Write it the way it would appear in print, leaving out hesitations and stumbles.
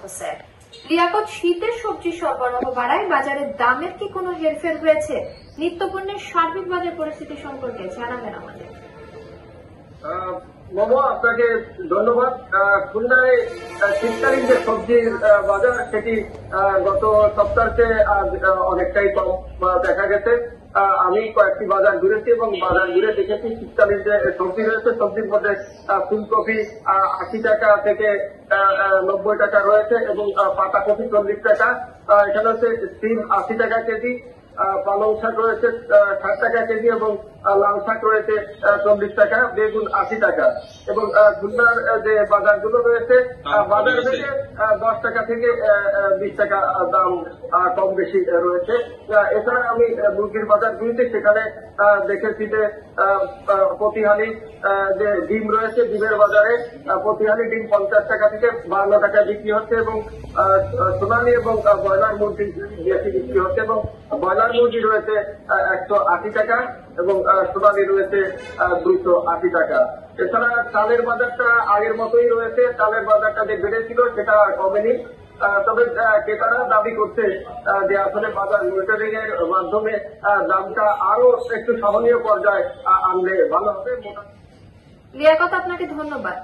হোসেন। লিয়াকত, শীতের সবজি সরবরাহ বাড়ায় বাজারের দামের কি কোনো হেরফের হয়েছে? নিত্যপণ্যের সার্বিক বাজার পরিস্থিতি সম্পর্কে জানাবেন আমাদের। মোমো, আপনাকে ধন্যবাদ। খুলনায় শীতকালীন যে সবজির বাজার, সেটি গত সপ্তাহে অনেকটাই কম দেখা গেছে। আমি কয়েকটি বাজার ঘুরেছি এবং বাজার ঘুরে দেখেছি শীতকালীন যে সবজি রয়েছে, সবজির মধ্যে ফুলকপি 80 টাকা থেকে 90 টাকা রয়েছে এবং পাতাকপি 40 টাকা। এখানে হচ্ছে সিম 80 টাকা কেজি, পালং শাক রয়েছে 60 টাকা কেজি এবং লাল শাক রয়েছে 40 টাকা, বেগুন 80 টাকা। এবং খুলনার যে বাজারগুলো রয়েছে, বাজার থেকে 10 টাকা থেকে 20 টাকা দাম কম বেশি রয়েছে। এছাড়া আমি মুরগির বাজার ঘুরেছি, সেখানে দেখেছি যে প্রতিহালি যে ডিম রয়েছে, ডিমের বাজারে প্রতিহালি ডিম 50 টাকা থেকে 52 টাকায় বিক্রি হচ্ছে এবং সোনালী এবং ব্রয়লার মুরগি বেশি বিক্রি হচ্ছে এবং ব্রয়লার মুরগি রয়েছে 180 টাকা এবং সোনালী রয়েছে 280 টাকা। এছাড়া চালের বাজারটা আগের মতোই রয়েছে। চালের বাজারটা যে বেড়েছিল সেটা কমেনি, তবে ক্রেতারা দাবি করছে যে আসলে বাজার মনিটরিং এর মাধ্যমে দামটা আরো একটু সহনীয় পর্যায়ে আনলে ভালো হবে। লিয়াকত, আপনাকে ধন্যবাদ।